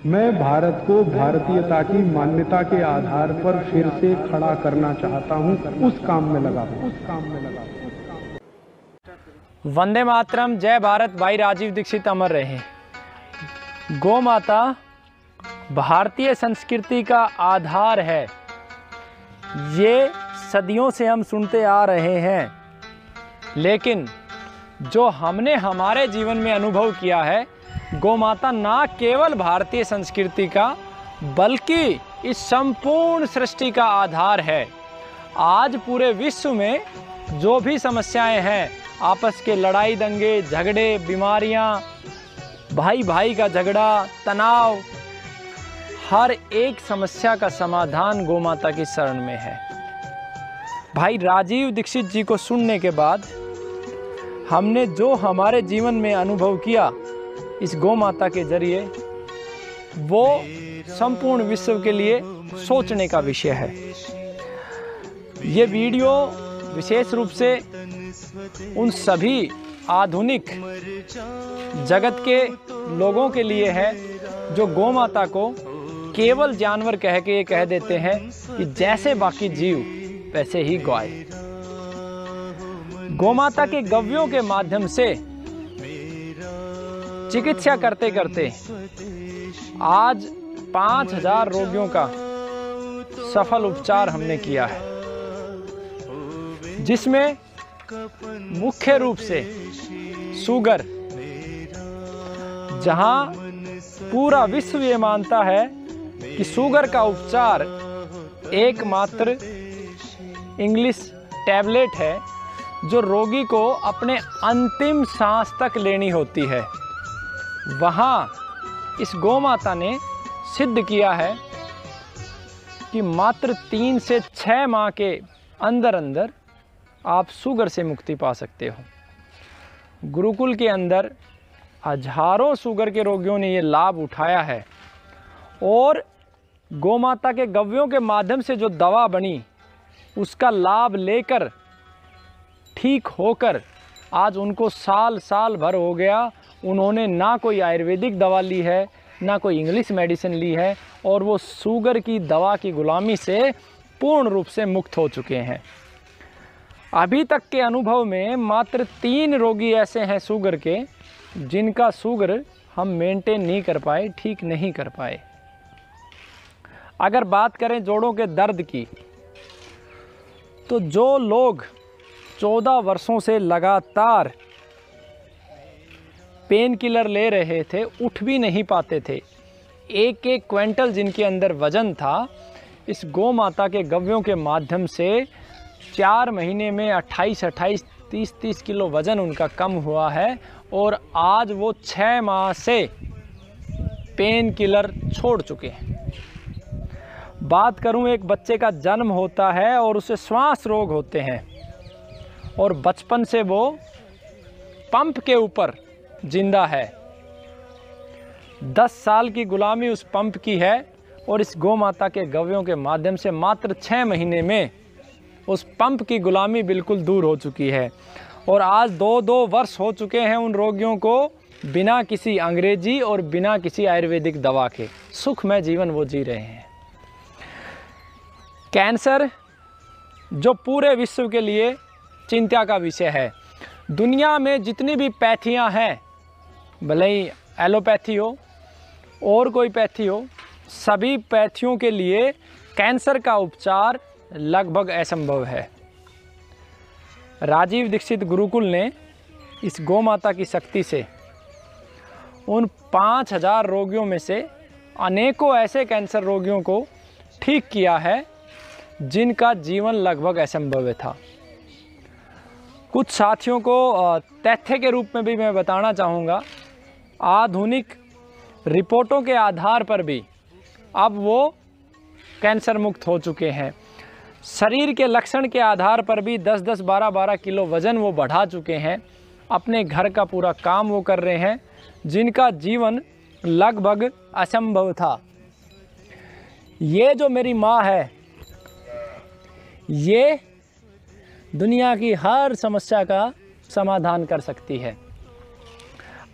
मैं भारत को भारतीयता की मान्यता के आधार पर फिर से खड़ा करना चाहता हूं, उस काम में लगा हूं। वंदे मातरम, जय भारत। भाई राजीव दीक्षित अमर रहे। गौ माता भारतीय संस्कृति का आधार है। ये सदियों से हम सुनते आ रहे हैं, लेकिन जो हमने हमारे जीवन में अनुभव किया है, गौ माता ना केवल भारतीय संस्कृति का बल्कि इस संपूर्ण सृष्टि का आधार है। आज पूरे विश्व में जो भी समस्याएं हैं, आपस के लड़ाई दंगे झगड़े, बीमारियां, भाई भाई का झगड़ा, तनाव, हर एक समस्या का समाधान गौ माता की शरण में है। भाई राजीव दीक्षित जी को सुनने के बाद हमने जो हमारे जीवन में अनुभव किया इस गौ माता के जरिए, वो संपूर्ण विश्व के लिए सोचने का विषय है। ये वीडियो विशेष रूप से उन सभी आधुनिक जगत के लोगों के लिए है जो गौ माता को केवल जानवर कह के ये कह देते हैं कि जैसे बाकी जीव वैसे ही गाय। गौ माता के गव्यों के माध्यम से चिकित्सा करते करते आज 5000 रोगियों का सफल उपचार हमने किया है, जिसमें मुख्य रूप से शुगर, जहां पूरा विश्व ये मानता है कि शुगर का उपचार एकमात्र इंग्लिश टैबलेट है जो रोगी को अपने अंतिम सांस तक लेनी होती है, वहाँ इस गौ माता ने सिद्ध किया है कि मात्र 3 से 6 माह के अंदर अंदर आप शुगर से मुक्ति पा सकते हो। गुरुकुल के अंदर हजारों शुगर के रोगियों ने ये लाभ उठाया है और गौ माता के गव्यों के माध्यम से जो दवा बनी उसका लाभ लेकर ठीक होकर आज उनको साल भर हो गया। उन्होंने ना कोई आयुर्वेदिक दवा ली है, ना कोई इंग्लिश मेडिसिन ली है, और वो शुगर की दवा की गुलामी से पूर्ण रूप से मुक्त हो चुके हैं। अभी तक के अनुभव में मात्र 3 रोगी ऐसे हैं शुगर के जिनका शुगर हम मेंटेन नहीं कर पाए, ठीक नहीं कर पाए। अगर बात करें जोड़ों के दर्द की, तो जो लोग 14 वर्षों से लगातार पेन किलर ले रहे थे, उठ भी नहीं पाते थे, 1-1 क्विंटल जिनके अंदर वजन था, इस गौ माता के गव्यों के माध्यम से 4 महीने में 28-28, 30-30 किलो वजन उनका कम हुआ है और आज वो 6 माह से पेन किलर छोड़ चुके हैं। बात करूं, एक बच्चे का जन्म होता है और उसे श्वास रोग होते हैं और बचपन से वो पंप के ऊपर जिंदा है। 10 साल की गुलामी उस पंप की है और इस गौ माता के गव्यों के माध्यम से मात्र 6 महीने में उस पंप की गुलामी बिल्कुल दूर हो चुकी है। और आज 2-2 वर्ष हो चुके हैं उन रोगियों को बिना किसी अंग्रेजी और बिना किसी आयुर्वेदिक दवा के सुखमय जीवन वो जी रहे हैं। कैंसर जो पूरे विश्व के लिए चिंता का विषय है। दुनिया में जितनी भी पैथियां हैं, भले ही एलोपैथी हो और कोई पैथी हो, सभी पैथियों के लिए कैंसर का उपचार लगभग असंभव है। राजीव दीक्षित गुरुकुल ने इस गौ माता की शक्ति से उन 5000 रोगियों में से अनेकों ऐसे कैंसर रोगियों को ठीक किया है जिनका जीवन लगभग असंभव था। कुछ साथियों को तथ्य के रूप में भी मैं बताना चाहूँगा, आधुनिक रिपोर्टों के आधार पर भी अब वो कैंसर मुक्त हो चुके हैं। शरीर के लक्षण के आधार पर भी 10-10, 12-12 किलो वज़न वो बढ़ा चुके हैं। अपने घर का पूरा काम वो कर रहे हैं जिनका जीवन लगभग असंभव था। ये जो मेरी माँ है, ये दुनिया की हर समस्या का समाधान कर सकती है।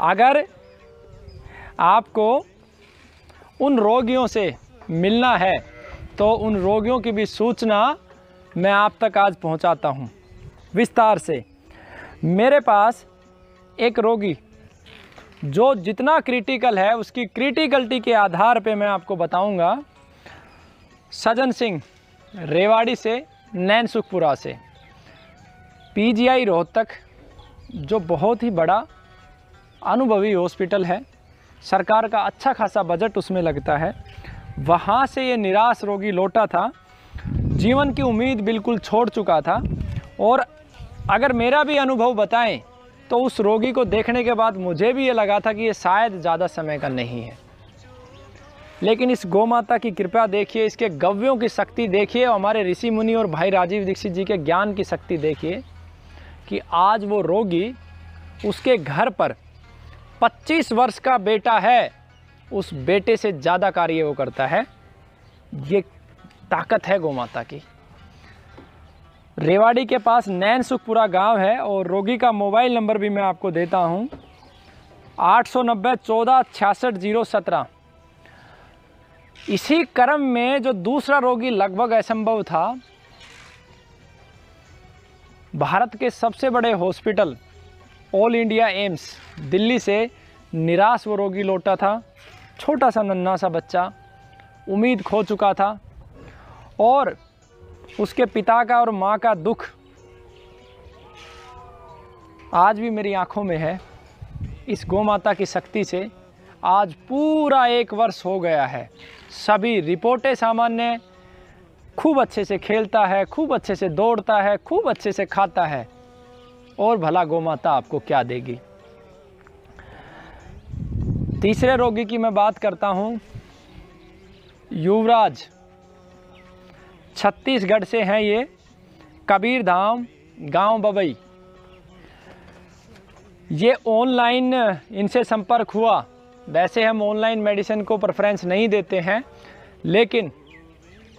अगर आपको उन रोगियों से मिलना है तो उन रोगियों की भी सूचना मैं आप तक आज पहुंचाता हूं विस्तार से। मेरे पास एक रोगी जो जितना क्रिटिकल है उसकी क्रिटिकलिटी के आधार पे मैं आपको बताऊंगा। सज्जन सिंह रेवाड़ी से, नैनसुखपुरा से, पीजीआई रोहतक जो बहुत ही बड़ा अनुभवी हॉस्पिटल है, सरकार का अच्छा खासा बजट उसमें लगता है, वहाँ से ये निराश रोगी लौटा था, जीवन की उम्मीद बिल्कुल छोड़ चुका था। और अगर मेरा भी अनुभव बताएं तो उस रोगी को देखने के बाद मुझे भी ये लगा था कि ये शायद ज़्यादा समय का नहीं है। लेकिन इस गौ माता की कृपा देखिए, इसके गव्यों की शक्ति देखिए, हमारे ऋषि मुनि और भाई राजीव दीक्षित जी के ज्ञान की शक्ति देखिए कि आज वो रोगी, उसके घर पर 25 वर्ष का बेटा है, उस बेटे से ज़्यादा कार्य वो करता है। ये ताकत है गौ माता की। रेवाड़ी के पास नैनसुखपुरा गांव है और रोगी का मोबाइल नंबर भी मैं आपको देता हूं, 890 14 66 017। इसी क्रम में जो दूसरा रोगी लगभग असंभव था, भारत के सबसे बड़े hospital all India AIIMS Delhi से निराश वो रोगी लौटा था। छोटा सा नन्हा सा बच्चा, उम्मीद खो चुका था और उसके पिता का और माँ का दुख आज भी मेरी आंखों में है। इस गौ माता की शक्ति से आज पूरा 1 वर्ष हो गया है, सभी रिपोर्टें सामान्य, खूब अच्छे से खेलता है, खूब अच्छे से दौड़ता है, खूब अच्छे से खाता है। और भला गौ माता आपको क्या देगी। तीसरे रोगी की मैं बात करता हूं, युवराज, छत्तीसगढ़ से हैं ये, कबीरधाम गांव बबई। ये ऑनलाइन इनसे संपर्क हुआ। वैसे हम ऑनलाइन मेडिसिन को प्रेफरेंस नहीं देते हैं, लेकिन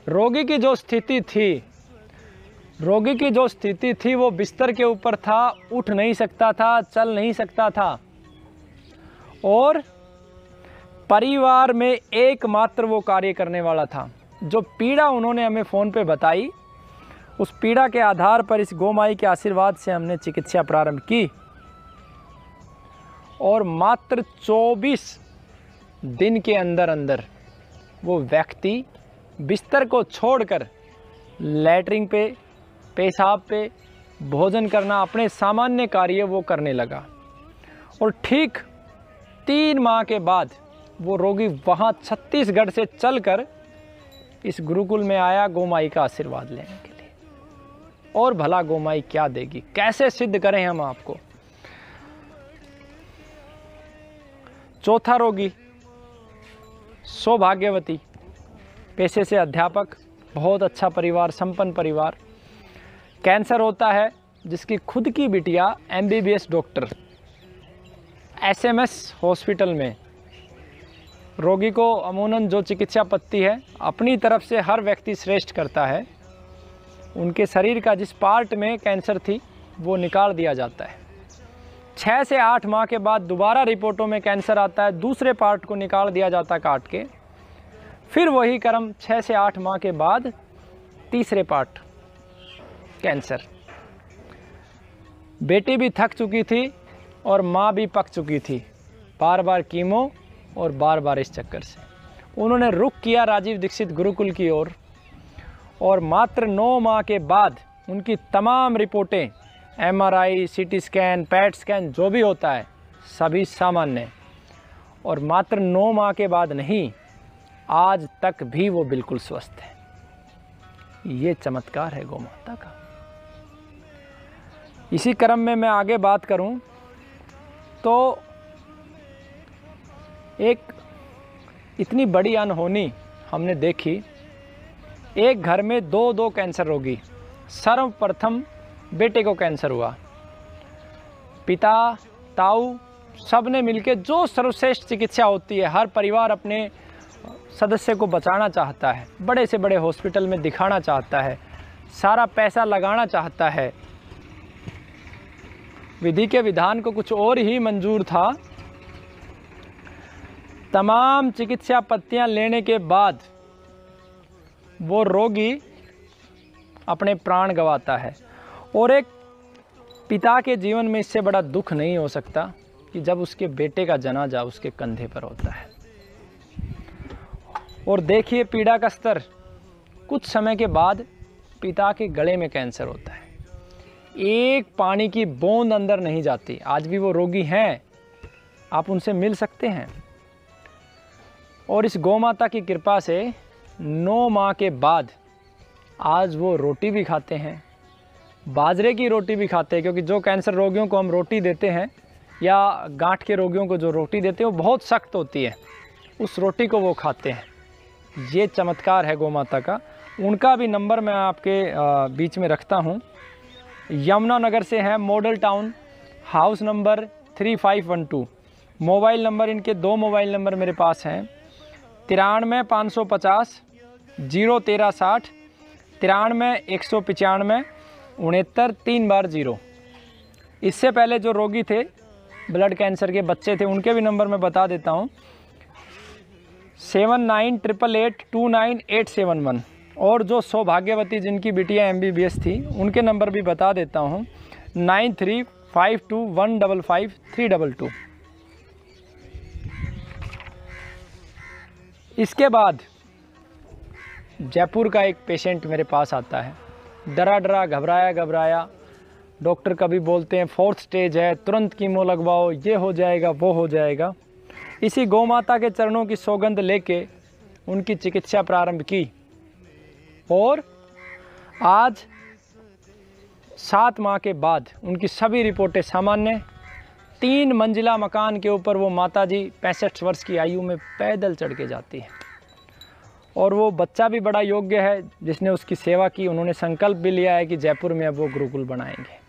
रोगी की जो स्थिति थी वो बिस्तर के ऊपर था, उठ नहीं सकता था, चल नहीं सकता था और परिवार में एकमात्र वो कार्य करने वाला था। जो पीड़ा उन्होंने हमें फ़ोन पे बताई, उस पीड़ा के आधार पर इस गौ माई के आशीर्वाद से हमने चिकित्सा प्रारंभ की और मात्र 24 दिन के अंदर अंदर वो व्यक्ति बिस्तर को छोड़कर लैट्रिन पे, पेशाब पे, भोजन करना, अपने सामान्य कार्य वो करने लगा। और ठीक 3 माह के बाद वो रोगी वहाँ छत्तीसगढ़ से चलकर इस गुरुकुल में आया गौ माई का आशीर्वाद लेने के लिए। और भला गौ माई क्या देगी, कैसे सिद्ध करें हम आपको। चौथा रोगी, सौभाग्यवती, पेशे से अध्यापक, बहुत अच्छा परिवार, संपन्न परिवार। कैंसर होता है, जिसकी खुद की बिटिया MBBS डॉक्टर SMS हॉस्पिटल में। रोगी को अमूमन जो चिकित्सा पद्धति है अपनी तरफ से हर व्यक्ति श्रेष्ठ करता है। उनके शरीर का जिस पार्ट में कैंसर थी वो निकाल दिया जाता है। 6 से 8 माह के बाद दोबारा रिपोर्टों में कैंसर आता है, दूसरे पार्ट को निकाल दिया जाता है काट के। फिर वही क्रम 6 से 8 माह के बाद तीसरे पार्ट कैंसर। बेटी भी थक चुकी थी और माँ भी पक चुकी थी, बार बार कीमो और बार बार इस चक्कर से। उन्होंने रुख किया राजीव दीक्षित गुरुकुल की ओर और मात्र 9 माह के बाद उनकी तमाम रिपोर्टें, MRI, CT scan, PET scan, जो भी होता है सभी सामान्य। और मात्र 9 माह के बाद नहीं, आज तक भी वो बिल्कुल स्वस्थ है। ये चमत्कार है गौ माता का। इसी क्रम में मैं आगे बात करूं तो एक इतनी बड़ी अनहोनी हमने देखी। एक घर में 2 कैंसर रोगी। सर्वप्रथम बेटे को कैंसर हुआ। पिता, ताऊ सब ने मिलकर, जो सर्वश्रेष्ठ चिकित्सा होती है, हर परिवार अपने सदस्य को बचाना चाहता है, बड़े से बड़े हॉस्पिटल में दिखाना चाहता है, सारा पैसा लगाना चाहता है। विधि के विधान को कुछ और ही मंजूर था। तमाम चिकित्सा पत्तियां लेने के बाद वो रोगी अपने प्राण गंवाता है। और एक पिता के जीवन में इससे बड़ा दुख नहीं हो सकता कि जब उसके बेटे का जनाजा उसके कंधे पर होता है। और देखिए पीड़ा का स्तर, कुछ समय के बाद पिता के गले में कैंसर होता है, एक पानी की बूंद अंदर नहीं जाती। आज भी वो रोगी हैं, आप उनसे मिल सकते हैं। और इस गौ माता की कृपा से 9 माह के बाद आज वो रोटी भी खाते हैं, बाजरे की रोटी भी खाते हैं, क्योंकि जो कैंसर रोगियों को हम रोटी देते हैं या गांठ के रोगियों को जो रोटी देते हैं वो बहुत सख्त होती है, उस रोटी को वो खाते हैं। ये चमत्कार है गौ माता का। उनका भी नंबर मैं आपके बीच में रखता हूँ। यमुनानगर से है, model town, house number 3512। Mobile number, इनके 2 मोबाइल नंबर मेरे पास हैं, 93 550 01360, 93 195 69 3 बार 0। इससे पहले जो रोगी थे ब्लड कैंसर के बच्चे थे, उनके भी नंबर मैं बता देता हूँ, 7988829871। और जो सौभाग्यवती जिनकी बिटिया MBBS थी, उनके नंबर भी बता देता हूँ, 9352155322। इसके बाद जयपुर का एक पेशेंट मेरे पास आता है, डरा डरा घबराया घबराया। डॉक्टर कभी बोलते हैं 4th स्टेज है, तुरंत कीमो लगवाओ, ये हो जाएगा वो हो जाएगा। इसी गौ माता के चरणों की सौगंध लेके उनकी चिकित्सा प्रारंभ की और आज 7 माह के बाद उनकी सभी रिपोर्टें सामान्य। 3 मंजिला मकान के ऊपर वो माताजी 65 वर्ष की आयु में पैदल चढ़ के जाती है। और वो बच्चा भी बड़ा योग्य है जिसने उसकी सेवा की। उन्होंने संकल्प भी लिया है कि जयपुर में अब वो गुरुकुल बनाएंगे।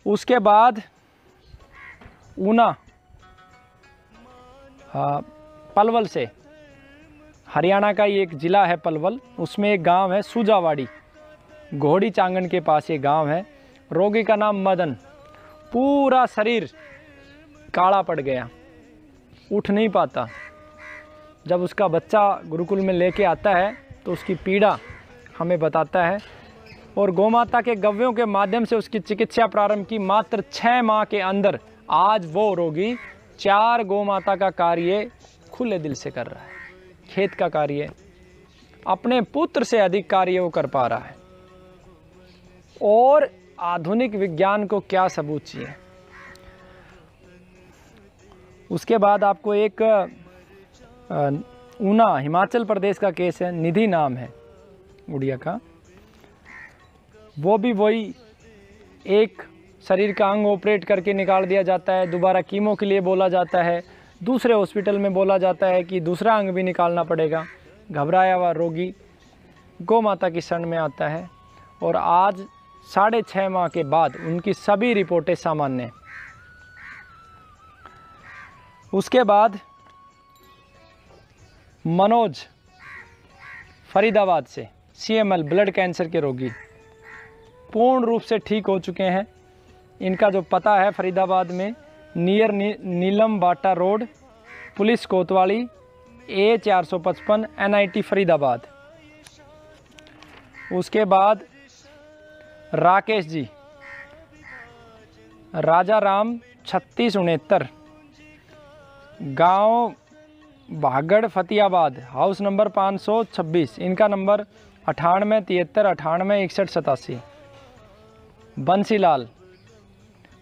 उसके बाद ऊना, पलवल से, हरियाणा का ही एक ज़िला है पलवल, उसमें एक गांव है सुजावाड़ी, घोड़ी चांगन के पास ये गांव है। रोगी का नाम मदन, पूरा शरीर काला पड़ गया, उठ नहीं पाता। जब उसका बच्चा गुरुकुल में लेके आता है तो उसकी पीड़ा हमें बताता है और गौमाता के गव्यों के माध्यम से उसकी चिकित्सा प्रारंभ की। मात्र 6 माह के अंदर आज वो रोगी 4 गौमाता का कार्य खुले दिल से कर रहा है। खेत का कार्य, अपने पुत्र से अधिक कार्य वो कर पा रहा है। और आधुनिक विज्ञान को क्या सबूत चाहिए। उसके बाद आपको एक ऊना हिमाचल प्रदेश का केस है, निधि नाम है गुड़िया का। वो भी वही, एक शरीर का अंग ऑपरेट करके निकाल दिया जाता है, दोबारा कीमो के लिए बोला जाता है, दूसरे हॉस्पिटल में बोला जाता है कि दूसरा अंग भी निकालना पड़ेगा। घबराया हुआ रोगी गौ माता की शरण में आता है और आज 6.5 माह के बाद उनकी सभी रिपोर्टें सामान्य। उसके बाद मनोज फरीदाबाद से, CML ब्लड कैंसर के रोगी, पूर्ण रूप से ठीक हो चुके हैं। इनका जो पता है फरीदाबाद में नियर नीलम बाटा रोड, पुलिस कोतवाली, A455 NIT फरीदाबाद। उसके बाद राकेश जी, राजा राम 3669, गांव भागड़ फतियाबाद, हाउस नंबर 526। इनका नंबर 98 73 98 61 87। बंसीलाल,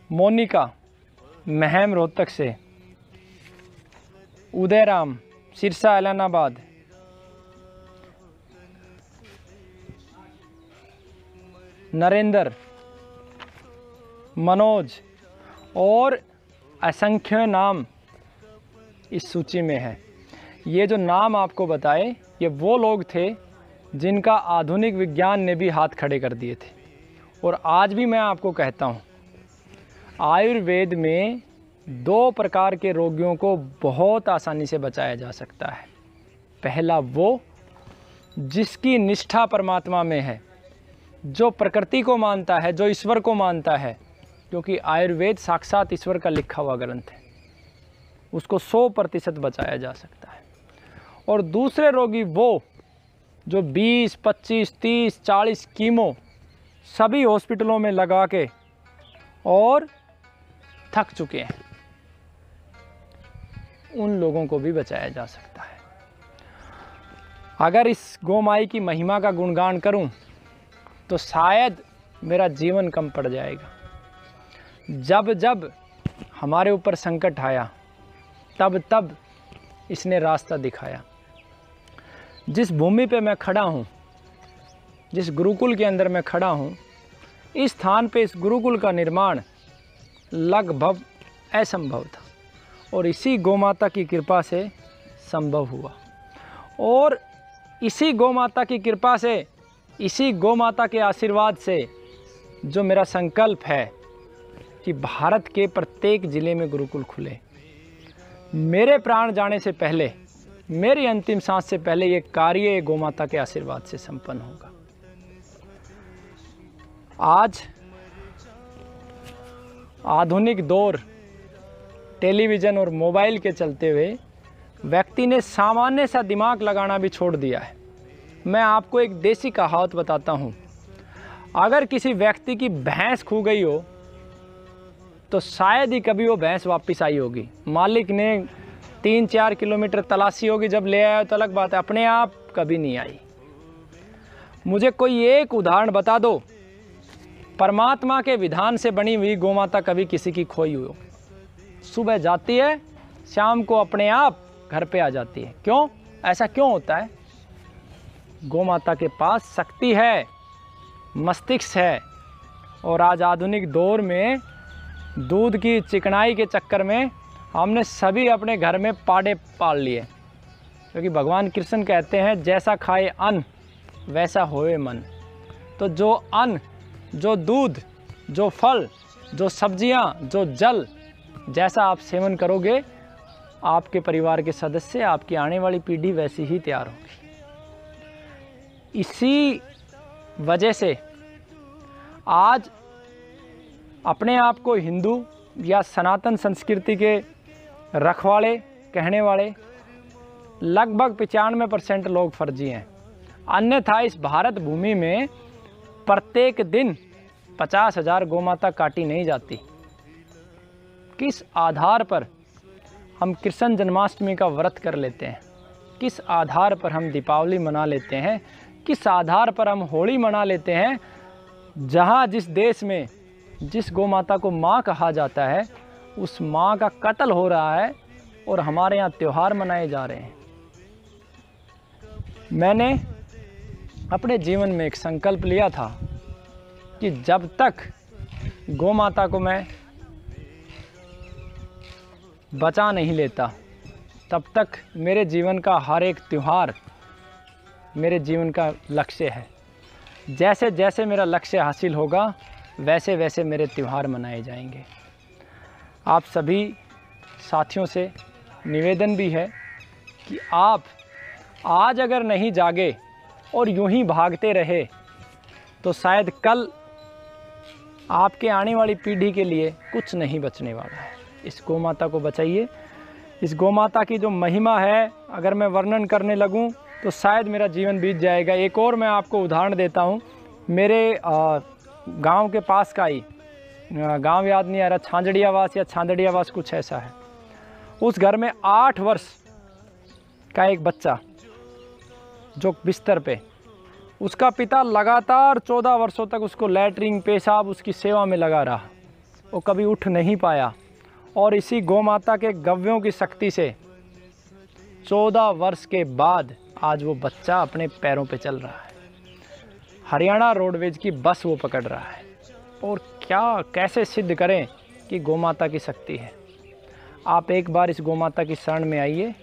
मोनिका महम रोहतक से, उदयराम सिरसा एलानाबाद, नरेंद्र, मनोज और असंख्य नाम इस सूची में है। ये जो नाम आपको बताए ये वो लोग थे जिनका आधुनिक विज्ञान ने भी हाथ खड़े कर दिए थे। और आज भी मैं आपको कहता हूँ, आयुर्वेद में 2 प्रकार के रोगियों को बहुत आसानी से बचाया जा सकता है। पहला वो जिसकी निष्ठा परमात्मा में है, जो प्रकृति को मानता है, जो ईश्वर को मानता है, क्योंकि आयुर्वेद साक्षात ईश्वर का लिखा हुआ ग्रंथ है। उसको 100% बचाया जा सकता है। और दूसरे रोगी वो जो 20, 25, 30, 40 कीमो सभी हॉस्पिटलों में लगा के और थक चुके हैं, उन लोगों को भी बचाया जा सकता है। अगर इस गोमाई की महिमा का गुणगान करूं तो शायद मेरा जीवन कम पड़ जाएगा। जब जब हमारे ऊपर संकट आया तब तब इसने रास्ता दिखाया। जिस भूमि पे मैं खड़ा हूँ, जिस गुरुकुल के अंदर मैं खड़ा हूँ, इस स्थान पे इस गुरुकुल का निर्माण लगभग असंभव था और इसी गोमाता की कृपा से संभव हुआ। और इसी गोमाता की कृपा से, इसी गोमाता के आशीर्वाद से जो मेरा संकल्प है कि भारत के प्रत्येक ज़िले में गुरुकुल खुले, मेरे प्राण जाने से पहले, मेरी अंतिम सांस से पहले ये कार्य गोमाता के आशीर्वाद से संपन्न होगा। आज आधुनिक दौर टेलीविज़न और मोबाइल के चलते हुए व्यक्ति ने सामान्य सा दिमाग लगाना भी छोड़ दिया है। मैं आपको एक देसी कहावत बताता हूँ। अगर किसी व्यक्ति की भैंस खो गई हो तो शायद ही कभी वो भैंस वापस आई होगी। मालिक ने 3-4 किलोमीटर तलाशी होगी, जब ले आया तो अलग बात है, अपने आप कभी नहीं आई। मुझे कोई एक उदाहरण बता दो, परमात्मा के विधान से बनी हुई गोमाता कभी किसी की खोई हुई हो। सुबह जाती है, शाम को अपने आप घर पे आ जाती है। क्यों? ऐसा क्यों होता है? गोमाता के पास शक्ति है, मस्तिष्क है। और आज आधुनिक दौर में दूध की चिकनाई के चक्कर में हमने सभी अपने घर में पाड़े पाल लिए, क्योंकि भगवान कृष्ण कहते हैं जैसा खाए अन्न वैसा होए मन। तो जो अन्न, जो दूध, जो फल, जो सब्जियां, जो जल जैसा आप सेवन करोगे, आपके परिवार के सदस्य, आपकी आने वाली पीढ़ी वैसी ही तैयार होगी। इसी वजह से आज अपने आप को हिंदू या सनातन संस्कृति के रखवाले कहने वाले लगभग 95% लोग फर्जी हैं। अन्यथा इस भारत भूमि में प्रत्येक दिन 50,000 गोमाता काटी नहीं जाती। किस आधार पर हम कृष्ण जन्माष्टमी का व्रत कर लेते हैं? किस आधार पर हम दीपावली मना लेते हैं? किस आधार पर हम होली मना लेते हैं? जहाँ जिस देश में जिस गोमाता को माँ कहा जाता है, उस माँ का कत्ल हो रहा है और हमारे यहाँ त्यौहार मनाए जा रहे हैं। मैंने अपने जीवन में एक संकल्प लिया था कि जब तक गोमाता को मैं बचा नहीं लेता, तब तक मेरे जीवन का हर एक त्यौहार मेरे जीवन का लक्ष्य है। जैसे जैसे मेरा लक्ष्य हासिल होगा, वैसे वैसे मेरे त्यौहार मनाए जाएंगे। आप सभी साथियों से निवेदन भी है कि आप आज अगर नहीं जागे और यूं ही भागते रहे तो शायद कल आपके आने वाली पीढ़ी के लिए कुछ नहीं बचने वाला है। इस गोमाता को बचाइए। इस गोमाता की जो महिमा है, अगर मैं वर्णन करने लगूं तो शायद मेरा जीवन बीत जाएगा। एक और मैं आपको उदाहरण देता हूं। मेरे गांव के पास का ही, गांव याद नहीं आ रहा, छांदड़ियावास या छांदड़ियावास कुछ ऐसा है। उस घर में 8 वर्ष का एक बच्चा जो बिस्तर पे, उसका पिता लगातार 14 वर्षों तक उसको लैट्रिन, पेशाब, उसकी सेवा में लगा रहा। वो कभी उठ नहीं पाया और इसी गोमाता के गव्यों की शक्ति से 14 वर्ष के बाद आज वो बच्चा अपने पैरों पे चल रहा है। हरियाणा रोडवेज की बस वो पकड़ रहा है। और क्या, कैसे सिद्ध करें कि गोमाता की शक्ति है? आप एक बार इस गोमाता की शरण में आइए,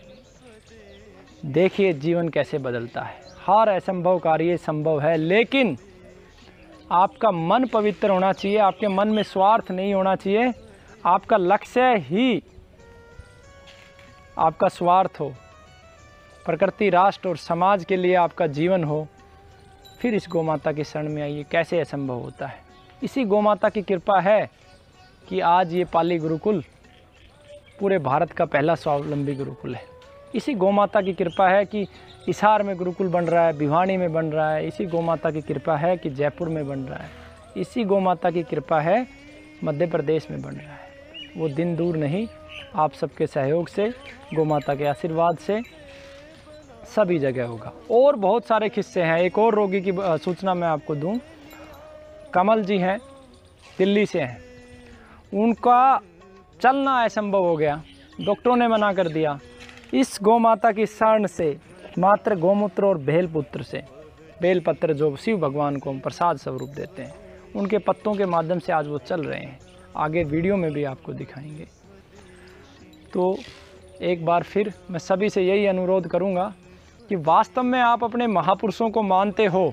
देखिए जीवन कैसे बदलता है। हर असंभव कार्य संभव है, लेकिन आपका मन पवित्र होना चाहिए, आपके मन में स्वार्थ नहीं होना चाहिए। आपका लक्ष्य ही आपका स्वार्थ हो, प्रकृति, राष्ट्र और समाज के लिए आपका जीवन हो, फिर इस गोमाता की शरण में आइए। कैसे असंभव होता है? इसी गोमाता की कृपा है कि आज ये पाली गुरुकुल पूरे भारत का पहला स्वावलंबी गुरुकुल है। इसी गौमाता की कृपा है कि हिसार में गुरुकुल बन रहा है, भिवानी में बन रहा है। इसी गौमाता की कृपा है कि जयपुर में बन रहा है। इसी गौमाता की कृपा है मध्य प्रदेश में बन रहा है। वो दिन दूर नहीं, आप सबके सहयोग से, गौमाता के आशीर्वाद से सभी जगह होगा। और बहुत सारे किस्से हैं। एक और रोगी की सूचना मैं आपको दूं। कमल जी हैं, दिल्ली से हैं। उनका चलना असंभव हो गया, डॉक्टरों ने मना कर दिया। इस गौमाता की शरण से, मात्र गौमूत्र और बेलपुत्र से, बेलपत्र जो शिव भगवान को हम प्रसाद स्वरूप देते हैं, उनके पत्तों के माध्यम से आज वो चल रहे हैं। आगे वीडियो में भी आपको दिखाएंगे। तो एक बार फिर मैं सभी से यही अनुरोध करूंगा कि वास्तव में आप अपने महापुरुषों को मानते हो।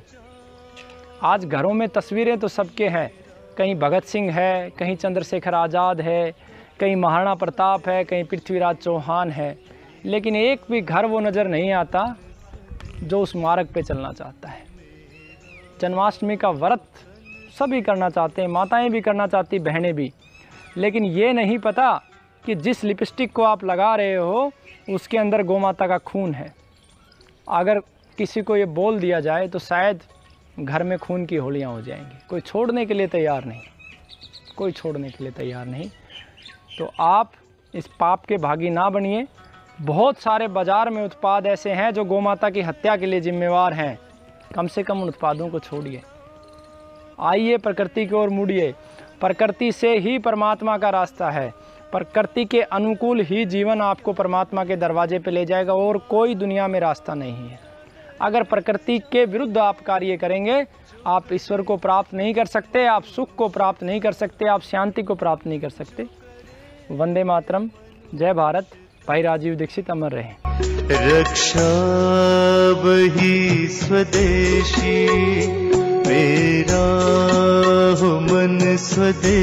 आज घरों में तस्वीरें तो सबके हैं, कहीं भगत सिंह है, कहीं चंद्रशेखर आज़ाद है, कहीं महाराणा प्रताप है, कहीं पृथ्वीराज चौहान है, लेकिन एक भी घर वो नज़र नहीं आता जो उस मार्ग पे चलना चाहता है। जन्माष्टमी का व्रत सभी करना चाहते हैं, माताएं भी करना चाहती, बहनें भी, लेकिन ये नहीं पता कि जिस लिपस्टिक को आप लगा रहे हो उसके अंदर गौमाता का खून है। अगर किसी को ये बोल दिया जाए तो शायद घर में खून की होलियां हो जाएंगी। कोई छोड़ने के लिए तैयार नहीं, कोई छोड़ने के लिए तैयार नहीं। तो आप इस पाप के भागी ना बनिए। बहुत सारे बाज़ार में उत्पाद ऐसे हैं जो गौमाता की हत्या के लिए जिम्मेवार हैं। कम से कम उन उत्पादों को छोड़िए। आइए प्रकृति की ओर मुड़िए। प्रकृति से ही परमात्मा का रास्ता है। प्रकृति के अनुकूल ही जीवन आपको परमात्मा के दरवाजे पे ले जाएगा, और कोई दुनिया में रास्ता नहीं है। अगर प्रकृति के विरुद्ध आप कार्य करेंगे, आप ईश्वर को प्राप्त नहीं कर सकते, आप सुख को प्राप्त नहीं कर सकते, आप शांति को प्राप्त नहीं कर सकते। वंदे मातरम, जय भारत। भाई राजीव दीक्षित अमर रहे। रक्षा वही स्वदेशी, मेरा हो मन स्वदेशी।